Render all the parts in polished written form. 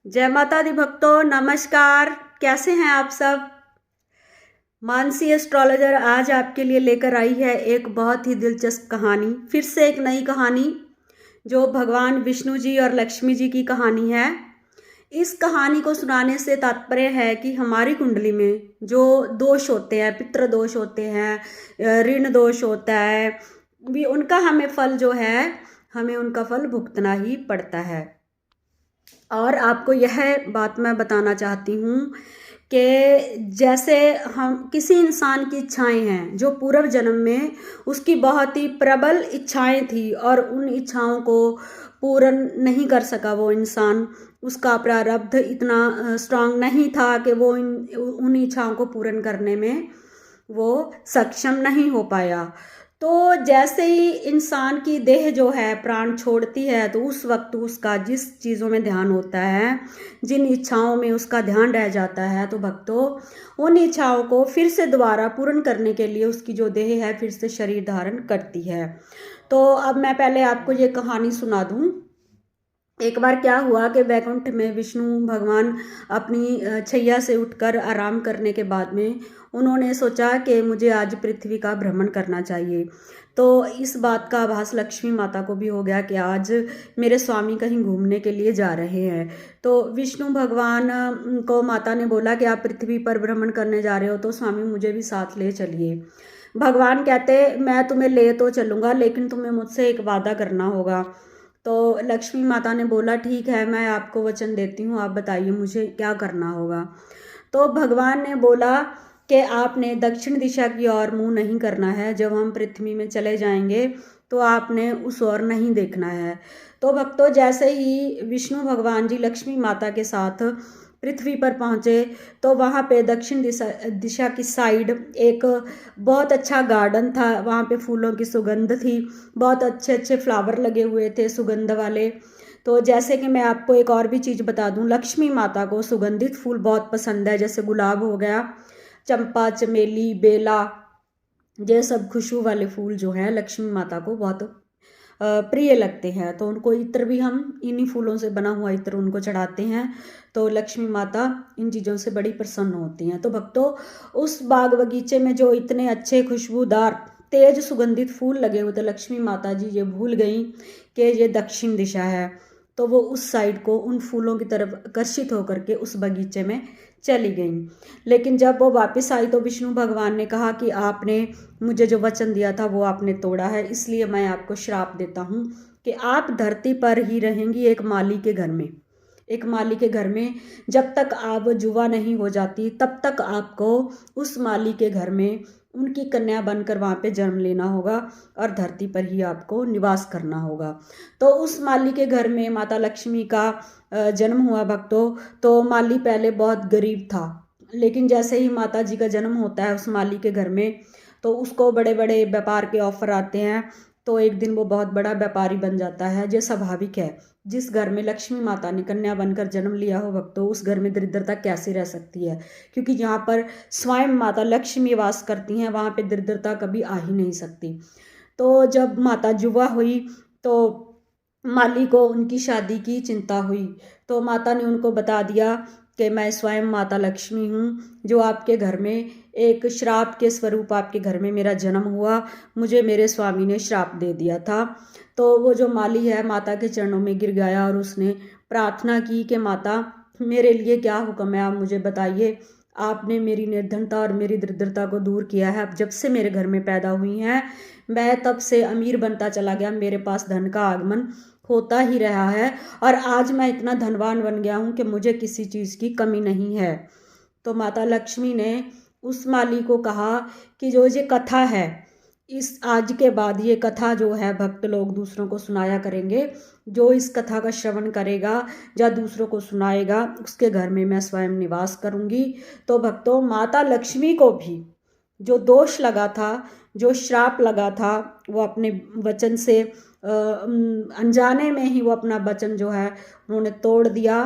जय माता दी भक्तों, नमस्कार। कैसे हैं आप सब। मानसी एस्ट्रोलॉजर आज आपके लिए लेकर आई है एक बहुत ही दिलचस्प कहानी। फिर से एक नई कहानी जो भगवान विष्णु जी और लक्ष्मी जी की कहानी है। इस कहानी को सुनाने से तात्पर्य है कि हमारी कुंडली में जो दोष होते हैं, पितृ दोष होते हैं, ऋण दोष होता है, भी उनका हमें फल जो है, हमें उनका फल भुगतना ही पड़ता है। और आपको यह बात मैं बताना चाहती हूँ कि जैसे हम किसी इंसान की इच्छाएं हैं जो पूर्व जन्म में उसकी बहुत ही प्रबल इच्छाएं थी और उन इच्छाओं को पूर्ण नहीं कर सका वो इंसान, उसका प्रारब्ध इतना स्ट्रांग नहीं था कि वो उन इच्छाओं को पूर्ण करने में वो सक्षम नहीं हो पाया। तो जैसे ही इंसान की देह जो है प्राण छोड़ती है तो उस वक्त उसका जिस चीज़ों में ध्यान होता है, जिन इच्छाओं में उसका ध्यान रह जाता है, तो भक्तों उन इच्छाओं को फिर से दोबारा पूर्ण करने के लिए उसकी जो देह है फिर से शरीर धारण करती है। तो अब मैं पहले आपको ये कहानी सुना दूँ। एक बार क्या हुआ कि वैकुंठ में विष्णु भगवान अपनी छैया से उठकर आराम करने के बाद में उन्होंने सोचा कि मुझे आज पृथ्वी का भ्रमण करना चाहिए। तो इस बात का आभास लक्ष्मी माता को भी हो गया कि आज मेरे स्वामी कहीं घूमने के लिए जा रहे हैं। तो विष्णु भगवान को माता ने बोला कि आप पृथ्वी पर भ्रमण करने जा रहे हो तो स्वामी मुझे भी साथ ले चलिए। भगवान कहते मैं तुम्हें ले तो चलूँगा लेकिन तुम्हें मुझसे एक वादा करना होगा। तो लक्ष्मी माता ने बोला ठीक है, मैं आपको वचन देती हूँ, आप बताइए मुझे क्या करना होगा। तो भगवान ने बोला कि आपने दक्षिण दिशा की ओर मुंह नहीं करना है। जब हम पृथ्वी में चले जाएंगे तो आपने उस ओर नहीं देखना है। तो भक्तों जैसे ही विष्णु भगवान जी लक्ष्मी माता के साथ पृथ्वी पर पहुँचे तो वहाँ पे दक्षिण दिशा की साइड एक बहुत अच्छा गार्डन था। वहाँ पे फूलों की सुगंध थी, बहुत अच्छे अच्छे फ्लावर लगे हुए थे सुगंध वाले। तो जैसे कि मैं आपको एक और भी चीज़ बता दूं, लक्ष्मी माता को सुगंधित फूल बहुत पसंद है। जैसे गुलाब हो गया, चंपा, चमेली, बेला, ये सब खुशबू वाले फूल जो हैं लक्ष्मी माता को बहुत प्रिय लगते हैं। तो उनको इत्र भी हम इन्हीं फूलों से बना हुआ इत्र उनको चढ़ाते हैं। तो लक्ष्मी माता इन चीज़ों से बड़ी प्रसन्न होती हैं। तो भक्तों उस बाग बगीचे में जो इतने अच्छे खुशबूदार तेज सुगंधित फूल लगे हुए थे, लक्ष्मी माता जी ये भूल गई कि ये दक्षिण दिशा है। तो वो उस साइड को उन फूलों की तरफ आकर्षित होकर के उस बगीचे में चली गई। लेकिन जब वो वापस आई तो विष्णु भगवान ने कहा कि आपने मुझे जो वचन दिया था वो आपने तोड़ा है, इसलिए मैं आपको श्राप देता हूँ कि आप धरती पर ही रहेंगी एक माली के घर में। एक माली के घर में जब तक आप जुआ नहीं हो जाती तब तक आपको उस माली के घर में उनकी कन्या बनकर वहाँ पे जन्म लेना होगा और धरती पर ही आपको निवास करना होगा। तो उस माली के घर में माता लक्ष्मी का जन्म हुआ भक्तों। तो माली पहले बहुत गरीब था, लेकिन जैसे ही माता जी का जन्म होता है उस माली के घर में तो उसको बड़े बड़े व्यापार के ऑफर आते हैं। तो एक दिन वो बहुत बड़ा व्यापारी बन जाता है। जो स्वाभाविक है, जिस घर में लक्ष्मी माता ने कन्या बनकर जन्म लिया हो भक्तों उस घर में दरिद्रता कैसे रह सकती है, क्योंकि जहाँ पर स्वयं माता लक्ष्मी वास करती हैं वहाँ पे दरिद्रता कभी आ ही नहीं सकती। तो जब माता जुआ हुई तो माली को उनकी शादी की चिंता हुई। तो माता ने उनको बता दिया कि मैं स्वयं माता लक्ष्मी हूँ जो आपके घर में एक श्राप के स्वरूप आपके घर में मेरा जन्म हुआ, मुझे मेरे स्वामी ने श्राप दे दिया था। तो वो जो माली है माता के चरणों में गिर गया और उसने प्रार्थना की कि माता मेरे लिए क्या हुक्म है, आप मुझे बताइए। आपने मेरी निर्धनता और मेरी दरिद्रता को दूर किया है। अब जब से मेरे घर में पैदा हुई हैं मैं तब से अमीर बनता चला गया, मेरे पास धन का आगमन होता ही रहा है और आज मैं इतना धनवान बन गया हूँ कि मुझे किसी चीज़ की कमी नहीं है। तो माता लक्ष्मी ने उस माली को कहा कि जो ये कथा है, इस आज के बाद ये कथा जो है भक्त लोग दूसरों को सुनाया करेंगे। जो इस कथा का श्रवण करेगा या दूसरों को सुनाएगा उसके घर में मैं स्वयं निवास करूँगी। तो भक्तों माता लक्ष्मी को भी जो दोष लगा था, जो श्राप लगा था, वो अपने वचन से अनजाने में ही वो अपना वचन जो है उन्होंने तोड़ दिया।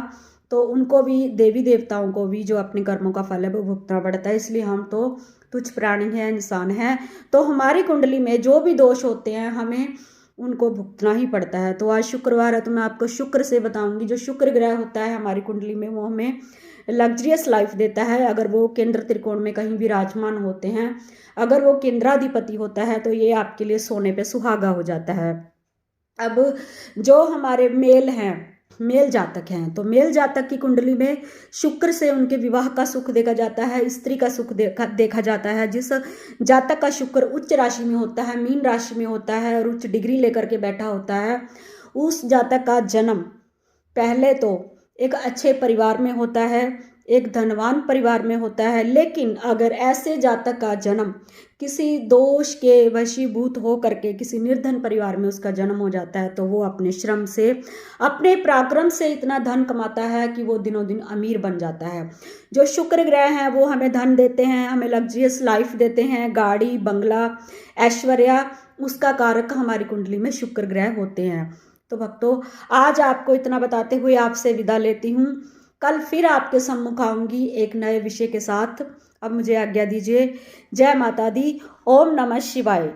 तो उनको भी देवी देवताओं को भी जो अपने कर्मों का फल है वो भुगतना पड़ता है। इसलिए हम तो तुच्छ प्राणी हैं, इंसान हैं। तो हमारी कुंडली में जो भी दोष होते हैं हमें उनको भुगतना ही पड़ता है। तो आज शुक्रवार है तो मैं आपको शुक्र से बताऊंगी। जो शुक्र ग्रह होता है हमारी कुंडली में वो हमें लग्जरियस लाइफ देता है अगर वो केंद्र त्रिकोण में कहीं विराजमान होते हैं। अगर वो केंद्राधिपति होता है तो ये आपके लिए सोने पे सुहागा हो जाता है। अब जो हमारे मेल जातक हैं तो मेल जातक की कुंडली में शुक्र से उनके विवाह का सुख देखा जाता है, स्त्री का सुख देखा जाता है। जिस जातक का शुक्र उच्च राशि में होता है, मीन राशि में होता है और उच्च डिग्री लेकर के बैठा होता है, उस जातक का जन्म पहले तो एक अच्छे परिवार में होता है, एक धनवान परिवार में होता है। लेकिन अगर ऐसे जातक का जन्म किसी दोष के वशीभूत हो करके किसी निर्धन परिवार में उसका जन्म हो जाता है तो वो अपने श्रम से, अपने पराक्रम से इतना धन कमाता है कि वो दिनों दिन अमीर बन जाता है। जो शुक्र ग्रह हैं वो हमें धन देते हैं, हमें लग्जरियस लाइफ देते हैं, गाड़ी बंगला ऐश्वर्या, उसका कारक हमारी कुंडली में शुक्र ग्रह होते हैं। तो भक्तों, आज आपको इतना बताते हुए आपसे विदा लेती हूँ। कल फिर आपके सम्मुख आऊंगी एक नए विषय के साथ। अब मुझे आज्ञा दीजिए। जय माता दी। ओम नमः शिवाय।